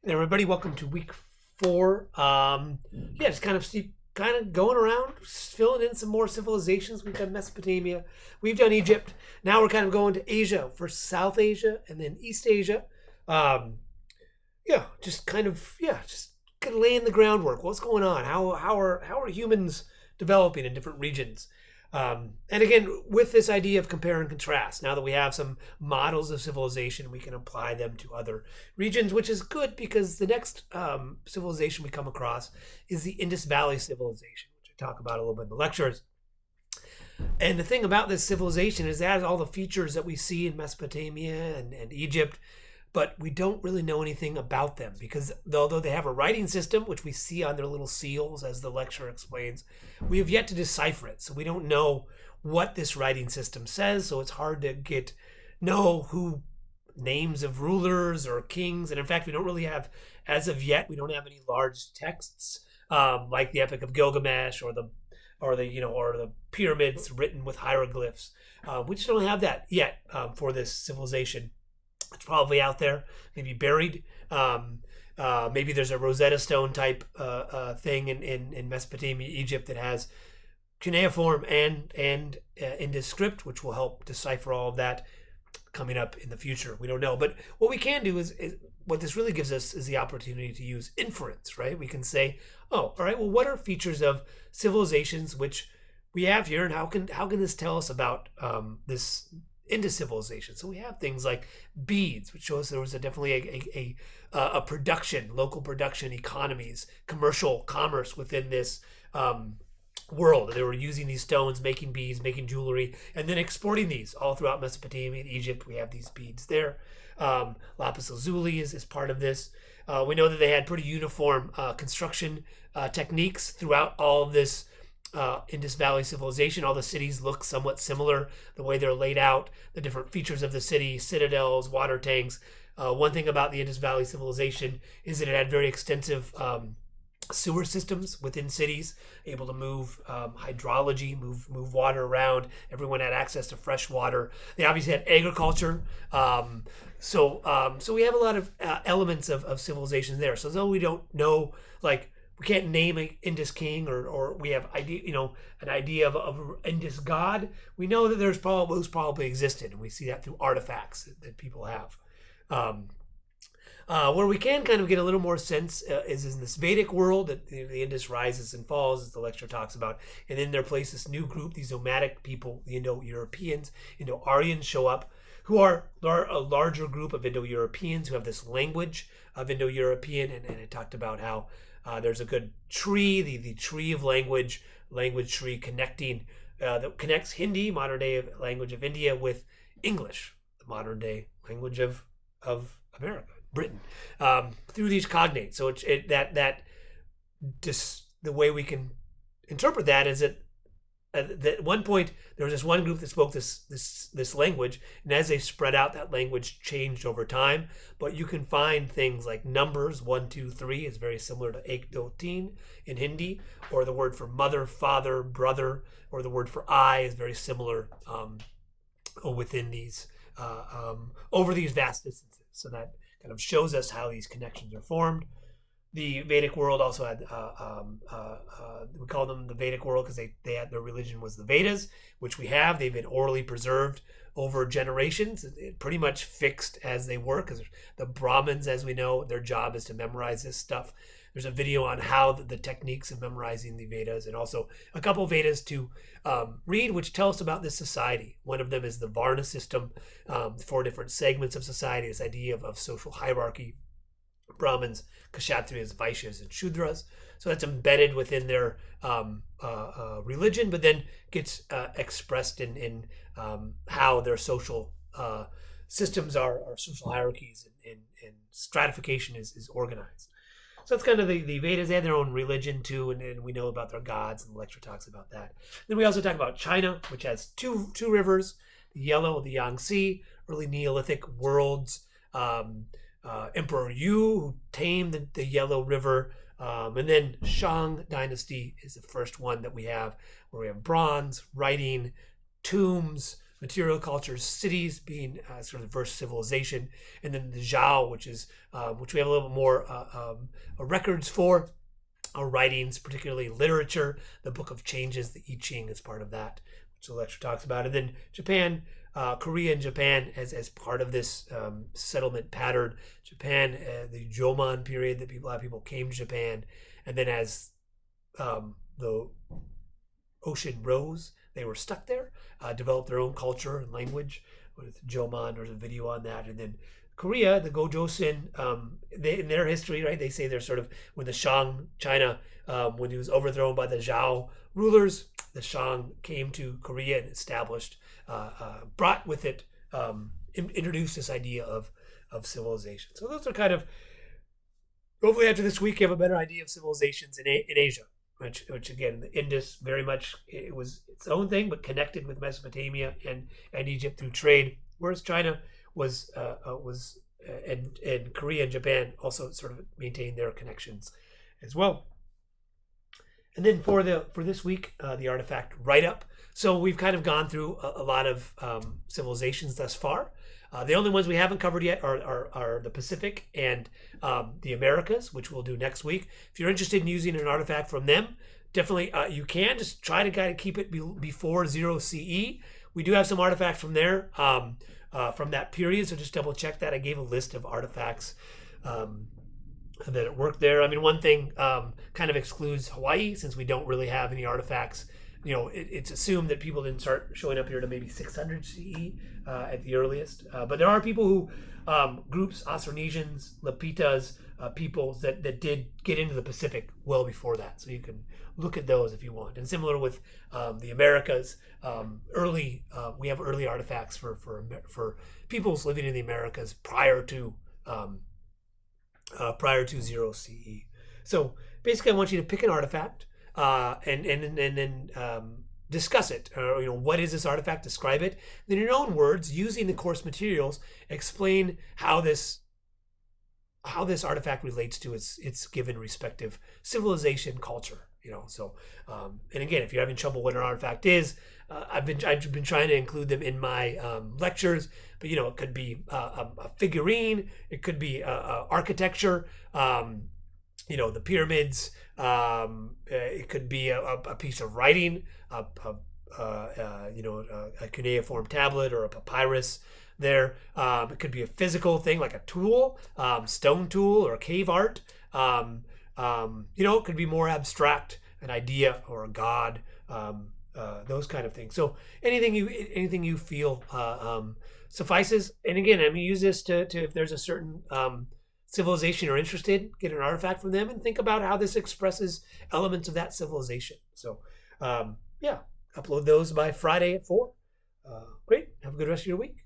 Hey everybody, welcome to week 4. Just kind of going around, filling in some more civilizations. We've done Mesopotamia, we've done Egypt. Now we're kind of going to Asia for South Asia and then East Asia. Um, just kind of laying the groundwork. What's going on? How are humans developing in different regions? And again, with this idea of compare and contrast, now that we have some models of civilization, we can apply them to other regions, which is good because the next civilization we come across is the Indus Valley civilization, which I talk about a little bit in the lectures. And the thing about this civilization is it has all the features that we see in Mesopotamia and Egypt, but we don't really know anything about them because although they have a writing system, which we see on their little seals, as the lecture explains, we have yet to decipher it. So we don't know what this writing system says. So it's hard to know who names of rulers or kings. And in fact, we don't really have, as of yet, we don't have any large texts like the Epic of Gilgamesh or the pyramids written with hieroglyphs. We just don't have that yet for this civilization. It's probably out there, maybe buried. Maybe there's a Rosetta Stone type thing in Mesopotamia, Egypt, that has cuneiform and Indus script, which will help decipher all of that coming up in the future. We don't know. But what we can do is what this really gives us is the opportunity to use inference, right? We can say, oh, all right, well, what are features of civilizations which we have here, and how can this tell us about this into civilization? So we have things like beads, which shows there was definitely a production, local production economies, commerce within this world. They were using these stones, making beads, making jewelry, and then exporting these all throughout Mesopotamia and Egypt. We have these beads there. Lapis lazuli is part of this. We know that they had pretty uniform construction techniques throughout all of this Indus Valley civilization. All the cities look somewhat similar, the way they're laid out, the different features of the city, citadels, water tanks. One thing about the Indus Valley civilization is that it had very extensive sewer systems within cities, able to move hydrology, move water around. Everyone had access to fresh water. They obviously had agriculture. So we have a lot of elements of civilization there. So though we don't know, like, we can't name an Indus king, or we have an idea of an Indus god. We know that those probably existed, and we see that through artifacts that people have. Where we can kind of get a little more sense is in this Vedic world that the Indus rises and falls, as the lecture talks about, and in their place this new group, these nomadic people, the Indo-Europeans, Indo-Aryans show up, who are a larger group of Indo-Europeans who have this language of Indo-European, and it talked about how there's a good tree, the tree of language tree connecting that connects Hindi, modern day language of India, with English, the modern day language of America, Britain, through these cognates. So the way we can interpret that is that at one point there was this one group that spoke this language, and as they spread out, that language changed over time. But you can find things like numbers 1, 2, 3 is very similar to ek do teen in Hindi, or the word for mother, father, brother, or the word for I is very similar within these over these vast distances. So that kind of shows us how these connections are formed. The Vedic world also had, we call them the Vedic world because they had, their religion was the Vedas, which we have. They've been orally preserved over generations, pretty much fixed as they were, because the Brahmins, as we know, their job is to memorize this stuff. There's a video on how the techniques of memorizing the Vedas, and also a couple Vedas to read, which tell us about this society. One of them is the Varna system, 4 different segments of society, this idea of social hierarchy. Brahmins, Kshatriyas, Vaishyas, and Shudras. So that's embedded within their religion, but then gets expressed in how their social systems are, social hierarchies and stratification is organized. So that's kind of the Vedas. They had their own religion too, and we know about their gods, and the lecture talks about that. Then we also talk about China, which has two rivers, the Yellow, the Yangtze, early Neolithic worlds. Emperor Yu, who tamed the Yellow River, and then Shang Dynasty is the first one that we have, where we have bronze, writing, tombs, material cultures, cities being sort of the first civilization, and then the Zhao, which we have a little bit more records for. Our writings, particularly literature, the Book of Changes, the I Ching is part of that, which the lecture talks about. And then Japan, Korea and Japan as part of this settlement pattern. Japan, the Jomon period, that a lot of people came to Japan, and then as the ocean rose, they were stuck there, developed their own culture and language. With Jomon, there's a video on that. And then Korea, the Gojoseon, in their history, right, they say they're sort of, when the Shang China, when he was overthrown by the Zhao rulers, the Shang came to Korea and established, brought with it, introduced this idea of civilization. So those are kind of, hopefully after this week, you have a better idea of civilizations in Asia, which again, the Indus, very much, it was its own thing, but connected with Mesopotamia and Egypt through trade, whereas China was and Korea and Japan also sort of maintained their connections as well. And then for this week, the artifact write-up. So we've kind of gone through a lot of civilizations thus far. The only ones we haven't covered yet are the Pacific and the Americas, which we'll do next week. If you're interested in using an artifact from them, definitely you can. Just try to kind of keep it before 0 CE. We do have some artifacts from there, from that period, so just double check that. I gave a list of artifacts that worked there. I mean, one thing kind of excludes Hawaii, since we don't really have any artifacts. It's assumed that people didn't start showing up here to maybe 600 CE at the earliest. But there are people who, groups, Austronesians, Lapitas, peoples that did get into the Pacific well before that. So you can look at those if you want. And similar with the Americas, we have early artifacts for peoples living in the Americas prior to 0 CE. So basically, I want you to pick an artifact. And then discuss it. What is this artifact? Describe it. Then, in your own words, using the course materials, explain how this artifact relates to its given respective civilization, culture. And again, if you're having trouble what an artifact is, I've been trying to include them in my lectures. But it could be a figurine. It could be architecture. The pyramids. It could be a piece of writing, a cuneiform tablet or a papyrus. There, it could be a physical thing like a tool, stone tool or cave art. It could be more abstract, an idea or a god. Those kind of things. So anything you feel suffices. And again, use this to if there's a certain civilization you're interested, get an artifact from them and think about how this expresses elements of that civilization. So, upload those by Friday at 4. Great. Have a good rest of your week.